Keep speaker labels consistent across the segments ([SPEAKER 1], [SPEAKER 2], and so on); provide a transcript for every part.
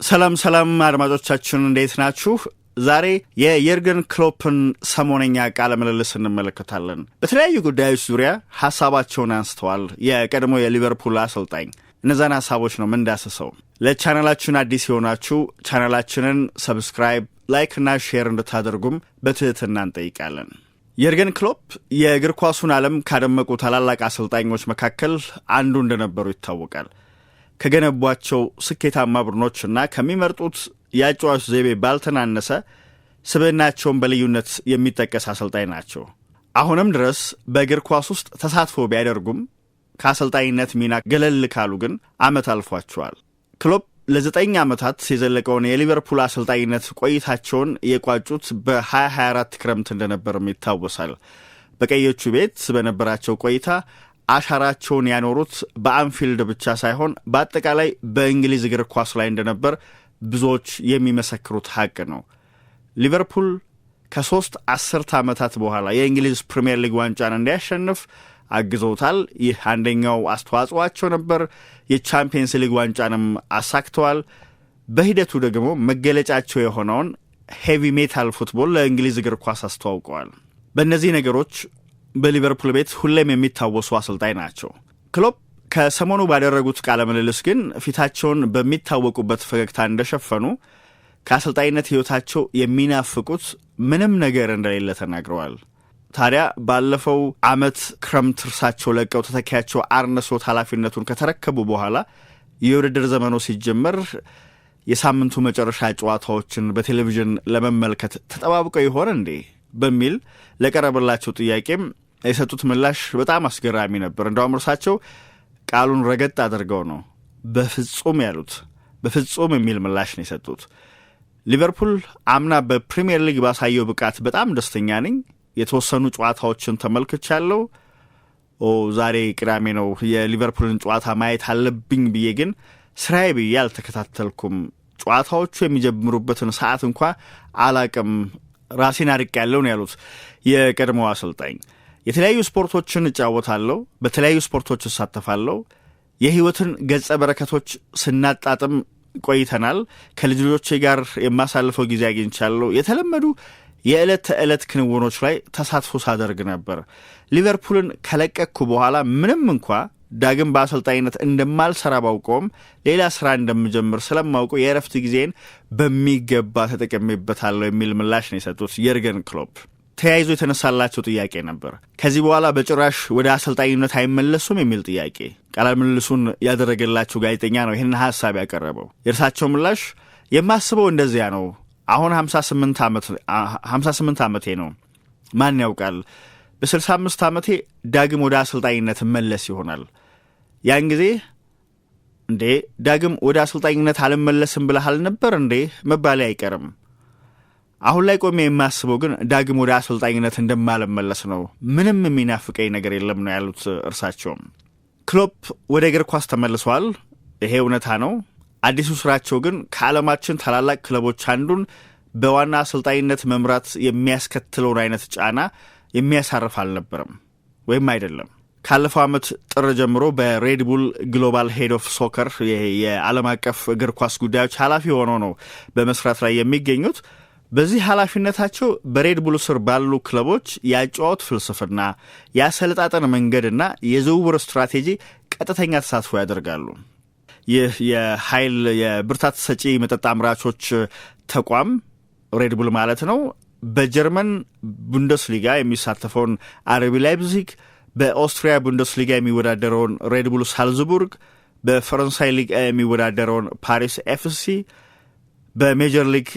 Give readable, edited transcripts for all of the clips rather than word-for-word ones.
[SPEAKER 1] ሰላም አድማጮቻችን እንዴት ናችሁ? ዛሬ የየርገን ክሎፕን ሰሞነኛ ቃለ ምልልስ እንመለከታለን። በተለያዩ ጉዳዮች ዙሪያ ሐሳባቸውን አንስተዋል የቀድሞ የሊቨርፑል አሰልጣኝ። እነዛን ሐሳቦች ነው ምንዳስሰው። ለቻናላችን አዲስ የሆናችሁ ቻናላችንን ሰብስክራይብ፣ ላይክ እና ሼር እንድታደርጉም በትህትና እንጠይቃለን። የርገን ክሎፕ የእግር ኳሱን ዓለም ካደመቁ ታላላቅ አሰልጣኞች መካከል አንዱ እንደነበሩ ይታወቃል። ከገነቧቸው ስኬታማ ቡድኖችና ከሚመርጡት የአጨዋወት ዘይቤ ባልተናነሰ ስብዕናቸውን በልዩነት የሚጠቀስ አሰልጣኝ ናቸው። አሁንም ድረስ በእግር ኳስ ውስጥ ተሳትፎ ቢያደርጉም ከአሰልጣኝነት ሚና ገለል ካሉ ግን ዓመት አልፏቸዋል። ክሎፕ ለ9 ዓመታት የዘለቀውን የሊቨርፑል አሰልጣኝነት ቆይታቸውን የቋጩት በ2024 ክረምት እንደነበርም ይታወሳል። በቀዮቹ ቤት በነበራቸው ቆይታ አሻራቸውን ያኖሩት በአንፊልድ ብቻ ሳይሆን በአጠቃላይ በእንግሊዝ እግር ኳስ ላይ እንደነበር ብዙዎች የሚመሰክሩት ሐቅ ነው። ሊቨርፑል ከ3 አስርተ ዓመታት በኋላ የእንግሊዝ ፕሪምየር ሊግ ዋንጫን እንዲያሸንፍ አግዘውታል። ይህ አንደኛው አስተዋጽኦአቸው ነበር። የቻምፒየንስ ሊግ ዋንጫንም አሳክተዋል። በሂደቱ ደግሞ መገለጫቸው የሆነውን ሄቪ ሜታል ፉትቦል ለእንግሊዝ እግር ኳስ አስተዋውቀዋል። በእነዚህ ነገሮች በሊቨርፑል ቤት ሁሌም የሚታወሱ አሰልጣኝ ናቸው። ክሎፕ ከሰሞኑ ባደረጉት ቃለ ምልልስ ግን ፊታቸውን በሚታወቁበት ፈገግታ እንደሸፈኑ ከአሰልጣኝነት ሕይወታቸው የሚናፍቁት ምንም ነገር እንደሌለ ተናግረዋል። ታዲያ ባለፈው ዓመት ክረምት እርሳቸው ለቀው ተተኪያቸው አርነ ስሎት ኃላፊነቱን ከተረከቡ በኋላ የውድድር ዘመኑ ሲጀመር የሳምንቱ መጨረሻ ጨዋታዎችን በቴሌቪዥን ለመመልከት ተጠባብቀው ይሆን እንዴ በሚል ለቀረበላቸው ጥያቄም የሰጡት ምላሽ በጣም አስገራሚ ነበር። እንደውም እርሳቸው ቃሉን ረገጥ አድርገው ነው በፍጹም ያሉት። በፍጹም የሚል ምላሽ ነው የሰጡት። ሊቨርፑል አምና በፕሪሚየር ሊግ ባሳየው ብቃት በጣም ደስተኛ ነኝ። የተወሰኑ ጨዋታዎችን ተመልክቻለሁ። ዛሬ ቅዳሜ ነው፣ የሊቨርፑልን ጨዋታ ማየት አለብኝ ብዬ ግን ስራዬ ብዬ አልተከታተልኩም። ጨዋታዎቹ የሚጀምሩበትን ሰዓት እንኳ አላቅም፣ ራሴን አርቅ ያለው ነው ያሉት የቀድሞው አሰልጣኝ። የተለያዩ ስፖርቶችን እጫወታለሁ፣ በተለያዩ ስፖርቶች እሳተፋለሁ። የህይወትን ገጸ በረከቶች ስናጣጥም ቆይተናል። ከልጆቼ ጋር የማሳልፈው ጊዜ አግኝቻለሁ። የተለመዱ የዕለት ተዕለት ክንውኖች ላይ ተሳትፎ ሳደርግ ነበር። ሊቨርፑልን ከለቀቅኩ በኋላ ምንም እንኳ ዳግም በአሰልጣኝነት እንደማልሰራ ባውቀውም ሌላ ስራ እንደምጀምር ስለማውቀው የእረፍት ጊዜን በሚገባ ተጠቀሜበታለሁ የሚል ምላሽ ነው የሰጡት የርገን ክሎፕ። ተያይዞ የተነሳላቸው ጥያቄ ነበር፣ ከዚህ በኋላ በጭራሽ ወደ አሰልጣኝነት አይመለሱም የሚል ጥያቄ። ቃለ ምልልሱን ያደረገላቸው ጋዜጠኛ ነው ይህንን ሐሳብ ያቀረበው። የእርሳቸው ምላሽ የማስበው እንደዚያ ነው። አሁን 58 ዓመቴ ነው። ማን ያውቃል፣ በ65 ዓመቴ ዳግም ወደ አሰልጣኝነት መለስ ይሆናል። ያን ጊዜ እንዴ ዳግም ወደ አሰልጣኝነት አልመለስም ብለሃል ነበር እንዴ መባሌ አይቀርም። አሁን ላይ ቆሜ የማስበው ግን ዳግም ወደ አሰልጣኝነት እንደማልመለስ ነው። ምንም የሚናፍቀኝ ነገር የለም ነው ያሉት እርሳቸውም። ክሎፕ ወደ እግር ኳስ ተመልሰዋል። ይሄ እውነታ ነው። አዲሱ ስራቸው ግን ከዓለማችን ታላላቅ ክለቦች አንዱን በዋና አሰልጣኝነት መምራት የሚያስከትለውን አይነት ጫና የሚያሳርፍ አልነበረም ወይም አይደለም። ካለፈው ዓመት ጥር ጀምሮ በሬድቡል ግሎባል ሄድ ኦፍ ሶከር የዓለም አቀፍ እግር ኳስ ጉዳዮች ኃላፊ ሆነው ነው በመስራት ላይ የሚገኙት። በዚህ ኃላፊነታቸው በሬድቡል ስር ባሉ ክለቦች የአጨዋወት ፍልስፍና፣ የአሰልጣጠን መንገድና የዝውውር ስትራቴጂ ቀጥተኛ ተሳትፎ ያደርጋሉ። ይህ የኃይል የብርታት ሰጪ መጠጥ አምራቾች ተቋም ሬድቡል ማለት ነው በጀርመን ቡንደስሊጋ የሚሳተፈውን አርቢ ላይፕዚግ፣ በኦስትሪያ ቡንደስሊጋ የሚወዳደረውን ሬድቡል ሳልዝቡርግ፣ በፈረንሳይ ሊግ የሚወዳደረውን ፓሪስ ኤፍሲ፣ በሜጀር ሊግ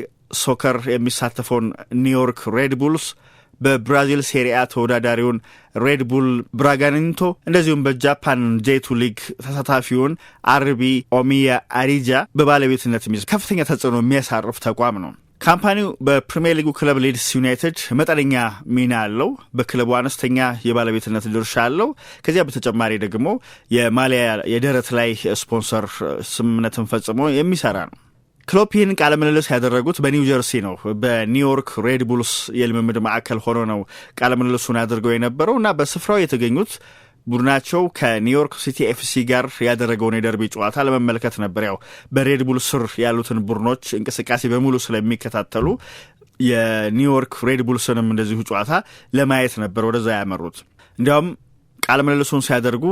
[SPEAKER 1] ሶከር የሚሳተፈውን ኒውዮርክ ሬድቡልስ፣ በብራዚል ሴሪያ ተወዳዳሪውን ሬድቡል ብራጋኒንቶ፣ እንደዚሁም በጃፓን ጄቱ ሊግ ተሳታፊውን አርቢ ኦሚያ አሪጃ በባለቤትነት የሚይዝ ከፍተኛ ተጽዕኖ የሚያሳርፍ ተቋም ነው። ካምፓኒው በፕሪሚየር ሊጉ ክለብ ሊድስ ዩናይትድ መጠነኛ ሚና አለው። በክለቡ አነስተኛ የባለቤትነት ድርሻ አለው። ከዚያ በተጨማሪ ደግሞ የማሊያ የደረት ላይ ስፖንሰር ስምምነትን ፈጽሞ የሚሰራ ነው። ክሎፕ ይህን ቃለ ምልልስ ያደረጉት በኒው ጀርሲ ነው። በኒውዮርክ ሬድቡልስ የልምምድ ማዕከል ሆኖ ነው ቃለ ምልልሱን አድርገው የነበረው እና በስፍራው የተገኙት ቡድናቸው ከኒውዮርክ ሲቲ ኤፍሲ ጋር ያደረገውን የደርቢ ጨዋታ ለመመልከት ነበር። ያው በሬድቡል ስር ያሉትን ቡድኖች እንቅስቃሴ በሙሉ ስለሚከታተሉ የኒውዮርክ ሬድቡልስንም እንደዚሁ ጨዋታ ለማየት ነበር ወደዛ ያመሩት። እንዲያውም ቃለ ምልልሱን ሲያደርጉ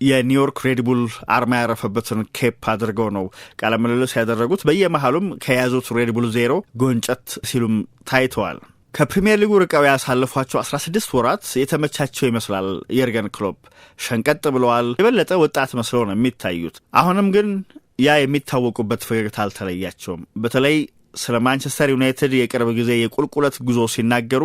[SPEAKER 1] የኒውዮርክ ሬድቡል አርማ ያረፈበትን ኬፕ አድርገው ነው ቃለ ምልልስ ያደረጉት። በየመሃሉም ከያዙት ሬድቡል 0 ጎንጨት ሲሉም ታይተዋል። ከፕሪሚየር ሊጉ ርቀው ያሳለፏቸው 16 ወራት የተመቻቸው ይመስላል። የርገን ክሎፕ ሸንቀጥ ብለዋል። የበለጠ ወጣት መስለው ነው የሚታዩት። አሁንም ግን ያ የሚታወቁበት ፈገግታ አልተለያቸውም። በተለይ ስለ ማንቸስተር ዩናይትድ የቅርብ ጊዜ የቁልቁለት ጉዞ ሲናገሩ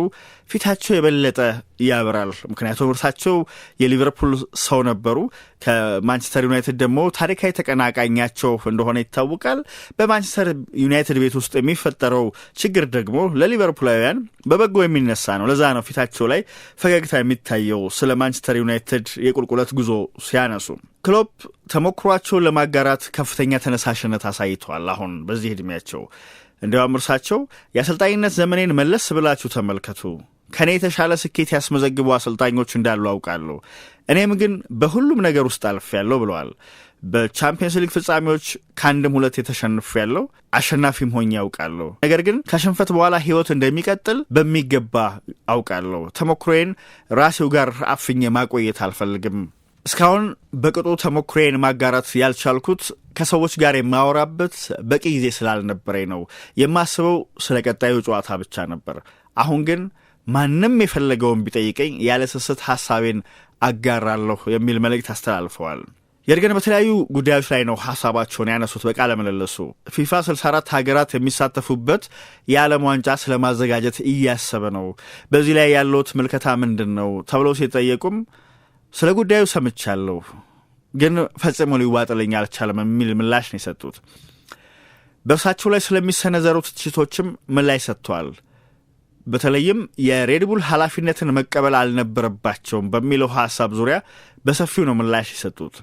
[SPEAKER 1] ፊታቸው የበለጠ ያበራል። ምክንያቱም እርሳቸው የሊቨርፑል ሰው ነበሩ። ከማንቸስተር ዩናይትድ ደግሞ ታሪካዊ ተቀናቃኛቸው እንደሆነ ይታወቃል። በማንቸስተር ዩናይትድ ቤት ውስጥ የሚፈጠረው ችግር ደግሞ ለሊቨርፑላውያን በበጎ የሚነሳ ነው። ለዛ ነው ፊታቸው ላይ ፈገግታ የሚታየው ስለ ማንቸስተር ዩናይትድ የቁልቁለት ጉዞ ሲያነሱ። ክሎፕ ተሞክሯቸውን ለማጋራት ከፍተኛ ተነሳሽነት አሳይተዋል። አሁን በዚህ ዕድሜያቸው እንዲያውም እርሳቸው የአሰልጣኝነት ዘመኔን መለስ ብላችሁ ተመልከቱ፣ ከኔ የተሻለ ስኬት ያስመዘግቡ አሰልጣኞች እንዳሉ አውቃለሁ፣ እኔም ግን በሁሉም ነገር ውስጥ አልፌያለሁ ብለዋል። በቻምፒየንስ ሊግ ፍጻሜዎች ከአንድም 2 ተሸንፌያለሁ፣ አሸናፊም ሆኜ አውቃለሁ። ነገር ግን ከሽንፈት በኋላ ሕይወት እንደሚቀጥል በሚገባ አውቃለሁ። ተሞክሮዬን ራሴው ጋር አፍኜ ማቆየት አልፈልግም። እስካሁን በቅጡ ተሞክሮዬን ማጋራት ያልቻልኩት ከሰዎች ጋር የማወራበት በቂ ጊዜ ስላልነበረኝ ነው። የማስበው ስለ ቀጣዩ ጨዋታ ብቻ ነበር። አሁን ግን ማንም የፈለገውን ቢጠይቀኝ ያለ ስስት ሐሳቤን አጋራለሁ የሚል መልእክት አስተላልፈዋል። የርገን በተለያዩ ጉዳዮች ላይ ነው ሐሳባቸውን ያነሱት። በቃለ ምልልሱ ፊፋ 64 ሀገራት የሚሳተፉበት የዓለም ዋንጫ ስለማዘጋጀት እያሰበ ነው፣ በዚህ ላይ ያለውት ምልከታ ምንድን ነው ተብለው ሲጠየቁም ስለ ጉዳዩ ሰምቻለሁ፣ ግን ፈጽሞ ሊዋጥልኝ አልቻለም የሚል ምላሽ ነው የሰጡት። በእርሳቸው ላይ ስለሚሰነዘሩ ትችቶችም ምላሽ ሰጥተዋል። በተለይም የሬድቡል ኃላፊነትን መቀበል አልነበረባቸውም በሚለው ሐሳብ ዙሪያ በሰፊው ነው ምላሽ የሰጡት።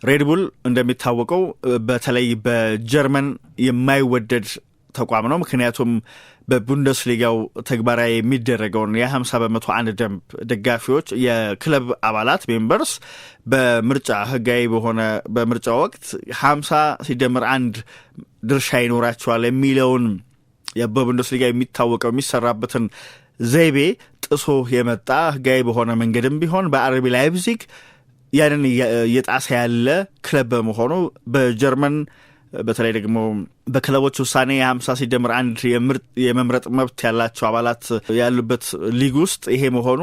[SPEAKER 1] ሬድቡል እንደሚታወቀው በተለይ በጀርመን የማይወደድ ተቋም ነው። ምክንያቱም በቡንደስሊጋው ተግባራዊ የሚደረገውን የ50% አንድ ደንብ ደጋፊዎች የክለብ አባላት ሜምበርስ በምርጫ ህጋዊ በሆነ በምርጫ ወቅት 50+1 ድርሻ ይኖራቸዋል የሚለውን በቡንደስሊጋ የሚታወቀው የሚሰራበትን ዘይቤ ጥሶ የመጣ ህጋዊ በሆነ መንገድም ቢሆን በአርቢ ላይፕዚግ ያንን የጣሰ ያለ ክለብ በመሆኑ በጀርመን በተለይ ደግሞ በክለቦች ውሳኔ 50+1 የመምረጥ መብት ያላቸው አባላት ያሉበት ሊግ ውስጥ ይሄ መሆኑ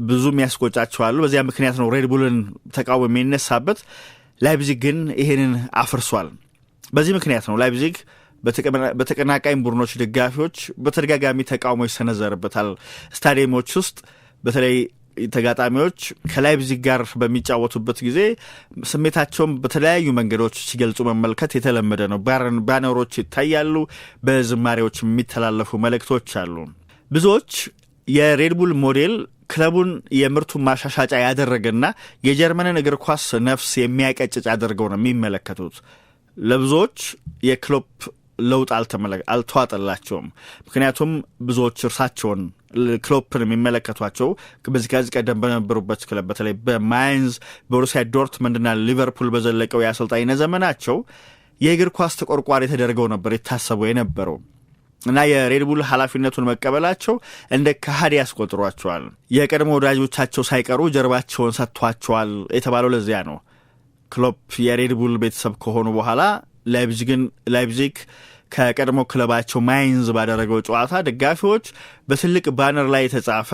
[SPEAKER 1] ብዙም ያስቆጫቸዋል። በዚያ ምክንያት ነው ሬድቡልን ተቃውሞ የሚነሳበት። ላይፕዚግ ግን ይሄንን አፍርሷል። በዚህ ምክንያት ነው ላይፕዚግ በተቀናቃኝ ቡድኖች ደጋፊዎች በተደጋጋሚ ተቃውሞ ይሰነዘርበታል። ስታዲየሞች ውስጥ በተለይ ተጋጣሚዎች ከላይፕዚግ ጋር በሚጫወቱበት ጊዜ ስሜታቸውን በተለያዩ መንገዶች ሲገልጹ መመልከት የተለመደ ነው። ባነሮች ይታያሉ፣ በዝማሬዎች የሚተላለፉ መልእክቶች አሉ። ብዙዎች የሬድቡል ሞዴል ክለቡን የምርቱን ማሻሻጫ ያደረገና የጀርመንን እግር ኳስ ነፍስ የሚያቀጭጭ አድርገው ነው የሚመለከቱት። ለብዙዎች የክሎፕ ለውጥ አልተዋጠላቸውም። ምክንያቱም ብዙዎች እርሳቸውን ክሎፕን የሚመለከቷቸው በዚህ ከዚህ ቀደም በነበሩበት ክለብ በተለይ በማይንዝ ቦሩሲያ ዶርትመንድና ሊቨርፑል በዘለቀው የአሰልጣኝነት ዘመናቸው የእግር ኳስ ተቆርቋሪ ተደርገው ነበር የታሰቡ የነበረው እና የሬድቡል ኃላፊነቱን መቀበላቸው እንደ ካሃዲ ያስቆጥሯቸዋል። የቀድሞ ወዳጆቻቸው ሳይቀሩ ጀርባቸውን ሰጥቷቸዋል የተባለው ለዚያ ነው። ክሎፕ የሬድቡል ቤተሰብ ከሆኑ በኋላ ላይፕዚግ ከቀድሞ ክለባቸው ማይንዝ ባደረገው ጨዋታ ደጋፊዎች በትልቅ ባነር ላይ የተጻፈ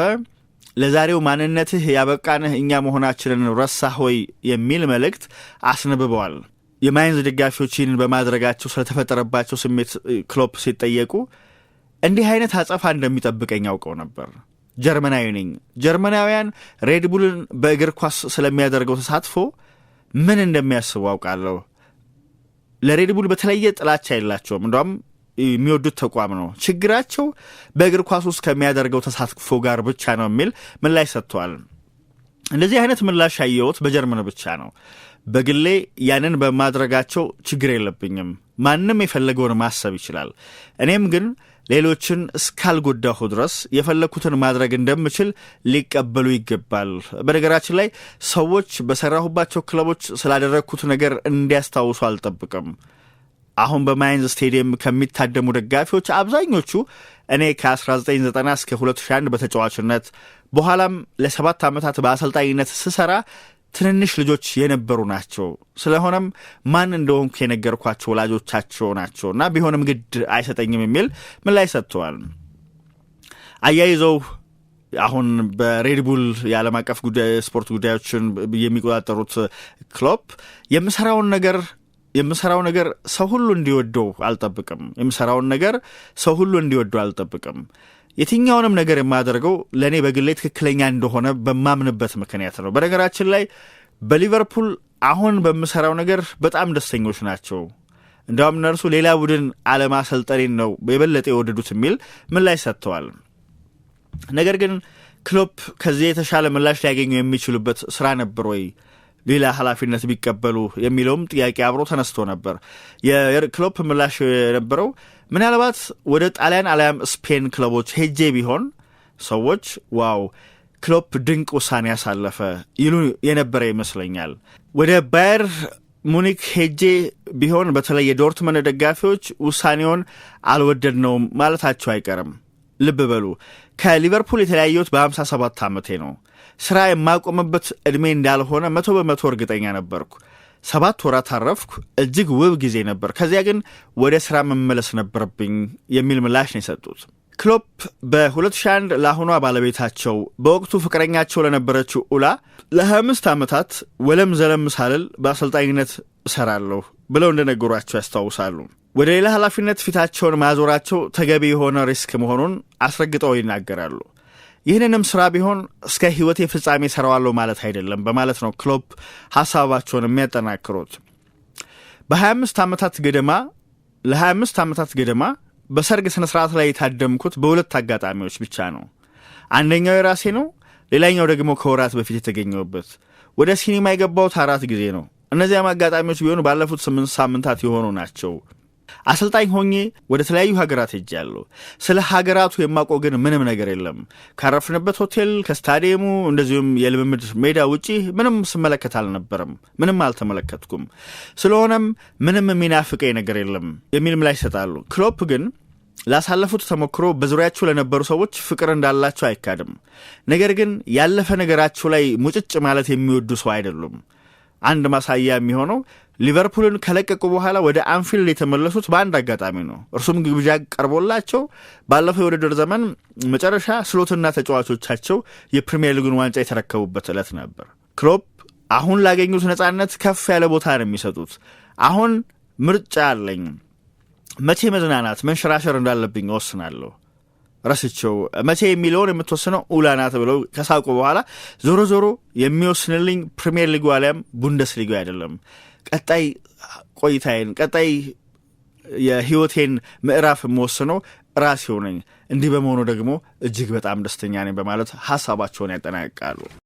[SPEAKER 1] ለዛሬው ማንነትህ ያበቃንህ እኛ መሆናችንን ረሳህ ሆይ የሚል መልእክት አስነብበዋል። የማይንዝ ደጋፊዎች ይህንን በማድረጋቸው ስለተፈጠረባቸው ስሜት ክሎፕ ሲጠየቁ እንዲህ አይነት አጸፋ እንደሚጠብቀኝ ያውቀው ነበር። ጀርመናዊ ነኝ። ጀርመናውያን ሬድቡልን በእግር ኳስ ስለሚያደርገው ተሳትፎ ምን እንደሚያስቡ አውቃለሁ። ለሬድቡል በተለየ ጥላቻ የላቸውም። እንደውም የሚወዱት ተቋም ነው። ችግራቸው በእግር ኳስ ውስጥ ከሚያደርገው ተሳትፎ ጋር ብቻ ነው የሚል ምላሽ ሰጥተዋል። እንደዚህ አይነት ምላሽ ያየሁት በጀርመን ብቻ ነው። በግሌ ያንን በማድረጋቸው ችግር የለብኝም። ማንም የፈለገውን ማሰብ ይችላል። እኔም ግን ሌሎችን እስካልጎዳሁ ድረስ የፈለኩትን ማድረግ እንደምችል ሊቀበሉ ይገባል። በነገራችን ላይ ሰዎች በሰራሁባቸው ክለቦች ስላደረግኩት ነገር እንዲያስታውሱ አልጠብቅም። አሁን በማይንዝ ስቴዲየም ከሚታደሙ ደጋፊዎች አብዛኞቹ እኔ ከ1990 እስከ 2001 በተጫዋችነት በኋላም ለ7 ዓመታት በአሰልጣኝነት ስሰራ ትንንሽ ልጆች የነበሩ ናቸው። ስለሆነም ማን እንደሆንኩ የነገርኳቸው ወላጆቻቸው ናቸውና ቢሆንም ግድ አይሰጠኝም የሚል ምላሽ ሰጥተዋል። አያይዘው አሁን በሬድቡል የዓለም አቀፍ ስፖርት ጉዳዮችን የሚቆጣጠሩት ክሎፕ የምሰራውን ነገር ሰው ሁሉ እንዲወደው አልጠብቅም። የትኛውንም ነገር የማደርገው ለእኔ በግሌ ትክክለኛ እንደሆነ በማምንበት ምክንያት ነው። በነገራችን ላይ በሊቨርፑል አሁን በምሰራው ነገር በጣም ደስተኞች ናቸው። እንዲያውም እነርሱ ሌላ ቡድን አለማሰልጠኔን ነው የበለጠ የወደዱት የሚል ምላሽ ሰጥተዋል። ነገር ግን ክሎፕ ከዚህ የተሻለ ምላሽ ሊያገኙ የሚችሉበት ስራ ነበር ወይ ሌላ ኃላፊነት ቢቀበሉ የሚለውም ጥያቄ አብሮ ተነስቶ ነበር። የክሎፕ ምላሽ የነበረው ምናልባት ወደ ጣሊያን አሊያም ስፔን ክለቦች ሄጄ ቢሆን ሰዎች ዋው ክሎፕ ድንቅ ውሳኔ ያሳለፈ ይሉ የነበረ ይመስለኛል። ወደ ባየር ሙኒክ ሄጄ ቢሆን በተለይ የዶርትመንድ ደጋፊዎች ውሳኔውን አልወደድነውም ማለታቸው አይቀርም። ልብ በሉ ከሊቨርፑል የተለያየሁት በ57 ዓመቴ ነው። ስራ የማቆምበት ዕድሜ እንዳልሆነ 100% እርግጠኛ ነበርኩ። 7 ወራት አረፍኩ። እጅግ ውብ ጊዜ ነበር። ከዚያ ግን ወደ ስራ መመለስ ነበረብኝ የሚል ምላሽ ነው የሰጡት። ክሎፕ በ2001 ለአሁኗ ባለቤታቸው በወቅቱ ፍቅረኛቸው ለነበረችው ኡላ ለ25 ዓመታት ወለም ዘለም ሳልል በአሰልጣኝነት እሰራለሁ ብለው እንደነገሯቸው ያስታውሳሉ። ወደ ሌላ ኃላፊነት ፊታቸውን ማዞራቸው ተገቢ የሆነ ሪስክ መሆኑን አስረግጠው ይናገራሉ። ይህንንም ስራ ቢሆን እስከ ህይወቴ ፍጻሜ ሰራዋለሁ ማለት አይደለም በማለት ነው ክሎፕ ሐሳባቸውን የሚያጠናክሩት። ለ25 ዓመታት ገደማ በሰርግ ስነ ስርዓት ላይ የታደምኩት በሁለት አጋጣሚዎች ብቻ ነው። አንደኛው የራሴ ነው፣ ሌላኛው ደግሞ ከወራት በፊት የተገኘውበት። ወደ ሲኒማ የገባሁት 4 ጊዜ ነው። እነዚያም አጋጣሚዎች ቢሆኑ ባለፉት 8 ሳምንታት የሆኑ ናቸው። አሰልጣኝ ሆኜ ወደ ተለያዩ ሀገራት ሄጃለሁ። ስለ ሀገራቱ የማውቀው ግን ምንም ነገር የለም። ካረፍንበት ሆቴል፣ ከስታዲየሙ እንደዚሁም የልምምድ ሜዳ ውጪ ምንም ስመለከት አልነበረም። ምንም አልተመለከትኩም። ስለሆነም ምንም የሚናፍቀኝ ነገር የለም የሚል ምላሽ ይሰጣሉ። ክሎፕ ግን ላሳለፉት ተሞክሮ በዙሪያቸው ለነበሩ ሰዎች ፍቅር እንዳላቸው አይካድም። ነገር ግን ያለፈ ነገራቸው ላይ ሙጭጭ ማለት የሚወዱ ሰው አይደሉም። አንድ ማሳያ የሚሆነው ሊቨርፑልን ከለቀቁ በኋላ ወደ አንፊልድ የተመለሱት በአንድ አጋጣሚ ነው። እርሱም ግብዣ ቀርቦላቸው ባለፈው የውድድር ዘመን መጨረሻ ስሎትና ተጫዋቾቻቸው የፕሪሚየር ሊጉን ዋንጫ የተረከቡበት ዕለት ነበር። ክሎፕ አሁን ላገኙት ነጻነት ከፍ ያለ ቦታ ነው የሚሰጡት። አሁን ምርጫ አለኝ፣ መቼ መዝናናት መንሸራሸር እንዳለብኝ ወስናለሁ። ረስቸው መቼ የሚለውን የምትወስነው ኡላ ናት ብለው ከሳቁ በኋላ ዞሮ ዞሮ የሚወስንልኝ ፕሪሚየር ሊጉ አሊያም ቡንደስሊጋ አይደለም፣ ቀጣይ የህይወቴን ምዕራፍ የምወስነው ራሴው ነኝ። እንዲህ በመሆኑ ደግሞ እጅግ በጣም ደስተኛ ነኝ በማለት ሐሳባቸውን ያጠናቅቃሉ።